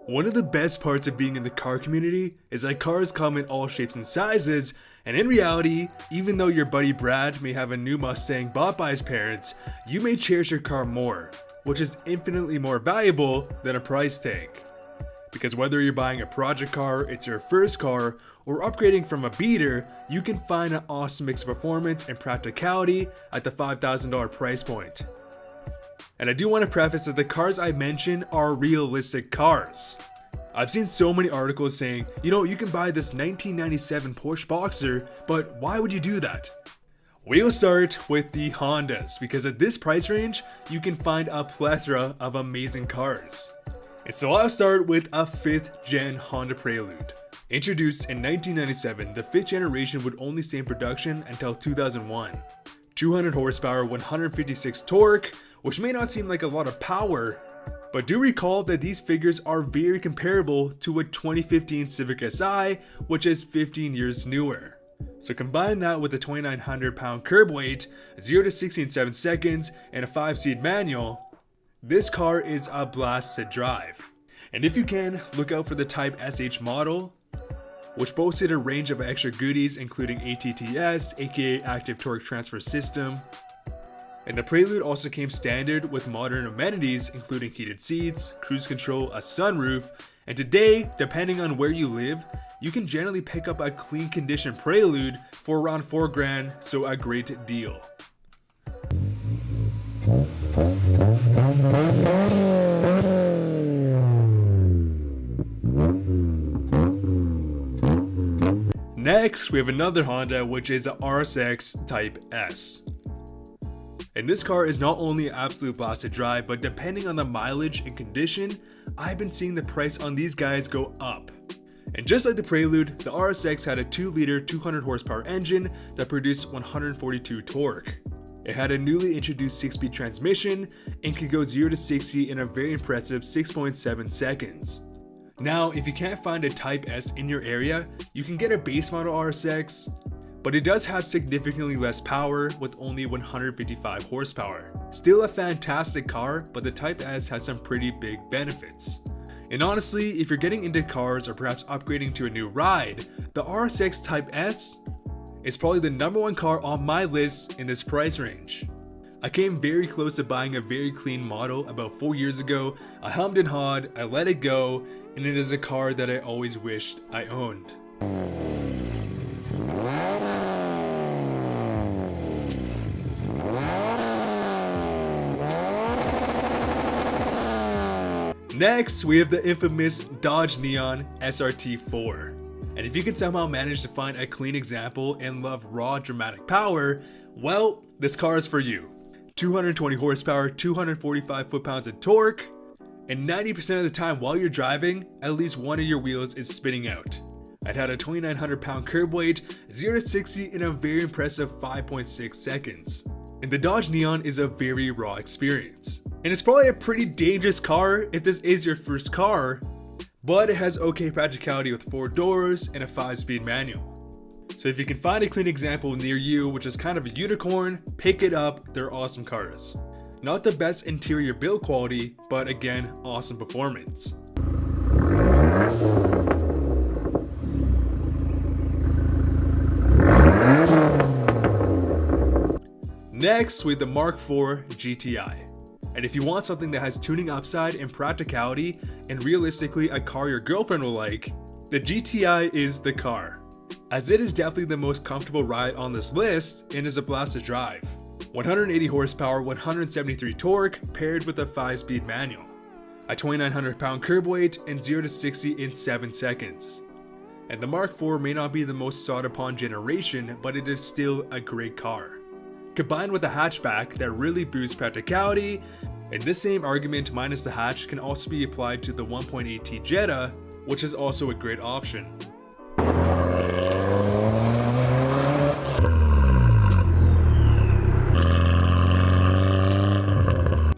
One of the best parts of being in the car community is that cars come in all shapes and sizes, and in reality, even though your buddy Brad may have a new Mustang bought by his parents, you may cherish your car more, which is infinitely more valuable than a price tag. Because whether you're buying a project car, it's your first car, or upgrading from a beater, you can find an awesome mix of performance and practicality at the $5,000 price point. And I do want to preface that the cars I mention are realistic cars. I've seen so many articles saying, you can buy this 1997 Porsche Boxer, but why would you do that? We'll start with the Hondas, because at this price range, you can find a plethora of amazing cars. And so I'll start with a 5th gen Honda Prelude. Introduced in 1997, the 5th generation would only stay in production until 2001. 200 horsepower, 156 torque, which may not seem like a lot of power, but do recall that these figures are very comparable to a 2015 Civic Si, which is 15 years newer. So combine that with a 2,900 pound curb weight, 0 to 60 in 7 seconds, and a 5-speed manual, this car is a blast to drive. And if you can, look out for the Type SH model, which boasted a range of extra goodies including ATTS, aka Active Torque Transfer System. And the Prelude also came standard with modern amenities including heated seats, cruise control, a sunroof, and today, depending on where you live, you can generally pick up a clean condition Prelude for around $4,000, so a great deal. Next, we have another Honda, which is the RSX Type S. And this car is not only an absolute blast to drive, but depending on the mileage and condition, I've been seeing the price on these guys go up. And just like the Prelude, the RSX had a 2-liter 200 horsepower engine that produced 142 torque. It had a newly introduced 6-speed transmission and could go 0 to 60 in a very impressive 6.7 seconds. Now, if you can't find a Type S in your area, you can get a base model RSX, but it does have significantly less power with only 155 horsepower. Still a fantastic car, but the Type S has some pretty big benefits. And honestly, if you're getting into cars or perhaps upgrading to a new ride, the RSX Type S is probably the #1 car on my list in this price range. I came very close to buying a very clean model about 4 years ago. I hummed and hawed, I let it go, and it is a car that I always wished I owned. Next, we have the infamous Dodge Neon SRT4. And if you can somehow manage to find a clean example and love raw dramatic power, well, this car is for you. 220 horsepower, 245 foot-pounds of torque, and 90% of the time while you're driving, at least one of your wheels is spinning out. It had a 2,900 pound curb weight, 0 to 60 in a very impressive 5.6 seconds. And the Dodge Neon is a very raw experience. And it's probably a pretty dangerous car if this is your first car, but it has okay practicality with 4 doors and a 5-speed manual. So if you can find a clean example near you, which is kind of a unicorn, pick it up, they're awesome cars. Not the best interior build quality, but again, awesome performance. Next, we have the Mark IV GTI. And if you want something that has tuning upside and practicality, and realistically a car your girlfriend will like, the GTI is the car, as it is definitely the most comfortable ride on this list and is a blast to drive. 180 horsepower, 173 torque paired with a 5-speed manual, a 2,900 pound curb weight, and 0 to 60 in 7 seconds. And the Mark IV may not be the most sought upon generation, but it is still a great car. Combined with a hatchback that really boosts practicality, and this same argument minus the hatch can also be applied to the 1.8T Jetta, which is also a great option.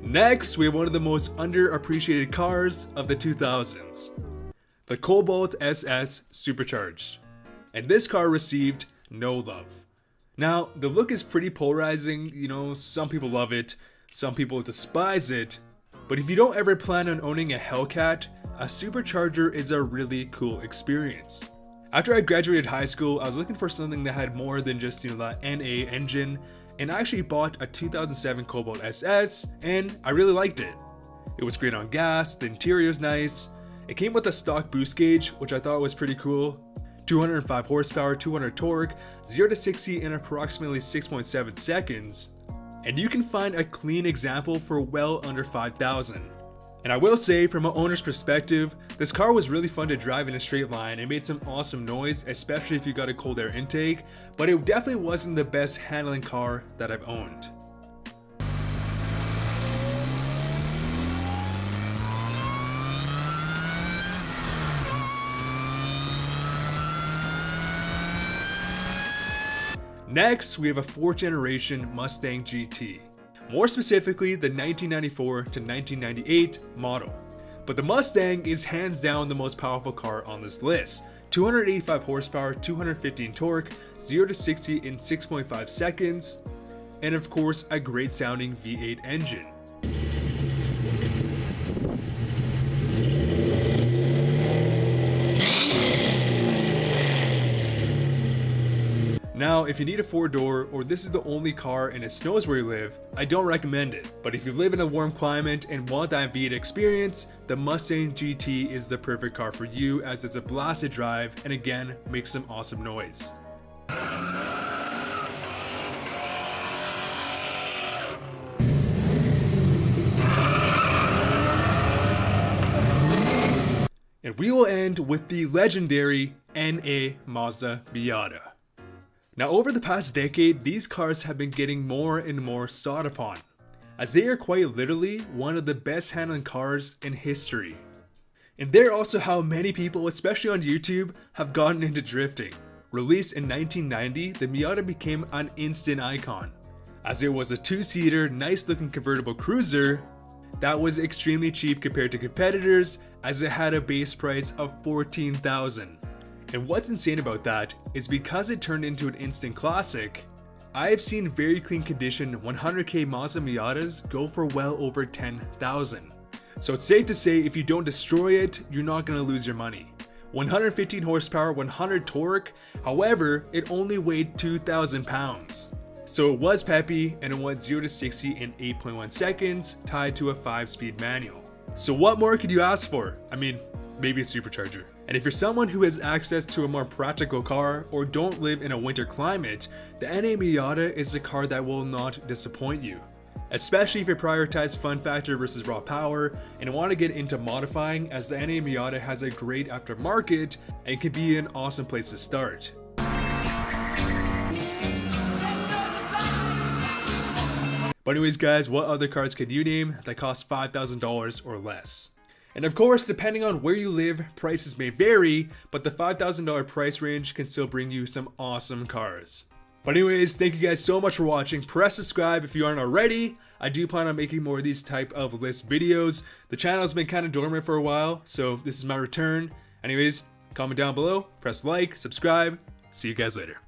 Next, we have one of the most underappreciated cars of the 2000s, the Cobalt SS Supercharged. And this car received no love. Now, the look is pretty polarizing, some people love it, some people despise it, But if you don't ever plan on owning a Hellcat, a supercharger is a really cool experience. After I graduated high school, I was looking for something that had more than just, the NA engine, and I actually bought a 2007 Cobalt SS, and I really liked it. It was great on gas, the interior is nice, it came with a stock boost gauge, which I thought was pretty cool, 205 horsepower, 200 torque, 0 to 60 in approximately 6.7 seconds, and you can find a clean example for well under 5,000. And I will say, from an owner's perspective, this car was really fun to drive in a straight line and made some awesome noise, especially if you got a cold air intake, but it definitely wasn't the best handling car that I've owned. Next, we have a 4th generation Mustang GT. More specifically, the 1994 to 1998 model. But the Mustang is hands down the most powerful car on this list. 285 horsepower, 215 torque, 0 to 60 in 6.5 seconds, and of course a great sounding V8 engine. Now, if you need a 4-door or this is the only car and it snows where you live, I don't recommend it. But if you live in a warm climate and want that V8 experience, the Mustang GT is the perfect car for you, as it's a blast to drive and again makes some awesome noise. And we will end with the legendary NA Mazda Miata. Now, over the past decade, these cars have been getting more and more sought upon, as they are quite literally one of the best handling cars in history. And they're also how many people, especially on YouTube, have gotten into drifting. Released in 1990, the Miata became an instant icon, as it was a 2-seater, nice-looking convertible cruiser that was extremely cheap compared to competitors, as it had a base price of $14,000. And what's insane about that is because it turned into an instant classic, I have seen very clean condition 100k Mazda Miatas go for well over $10,000. So it's safe to say if you don't destroy it, you're not going to lose your money. 115 horsepower, 100 torque, however, it only weighed 2,000 pounds. So it was peppy and it went 0 to 60 in 8.1 seconds, tied to a 5-speed manual. So what more could you ask for? I mean, maybe a supercharger. And if you're someone who has access to a more practical car or don't live in a winter climate, the NA Miata is a car that will not disappoint you. Especially if you prioritize fun factor versus raw power and want to get into modifying, as the NA Miata has a great aftermarket and can be an awesome place to start. But anyways guys, what other cars can you name that cost $5,000 or less? And of course, depending on where you live, prices may vary, but the $5,000 price range can still bring you some awesome cars. But anyways, thank you guys so much for watching. Press subscribe if you aren't already. I do plan on making more of these type of list videos. The channel has been kind of dormant for a while, so this is my return. Anyways, comment down below, press like, subscribe. See you guys later.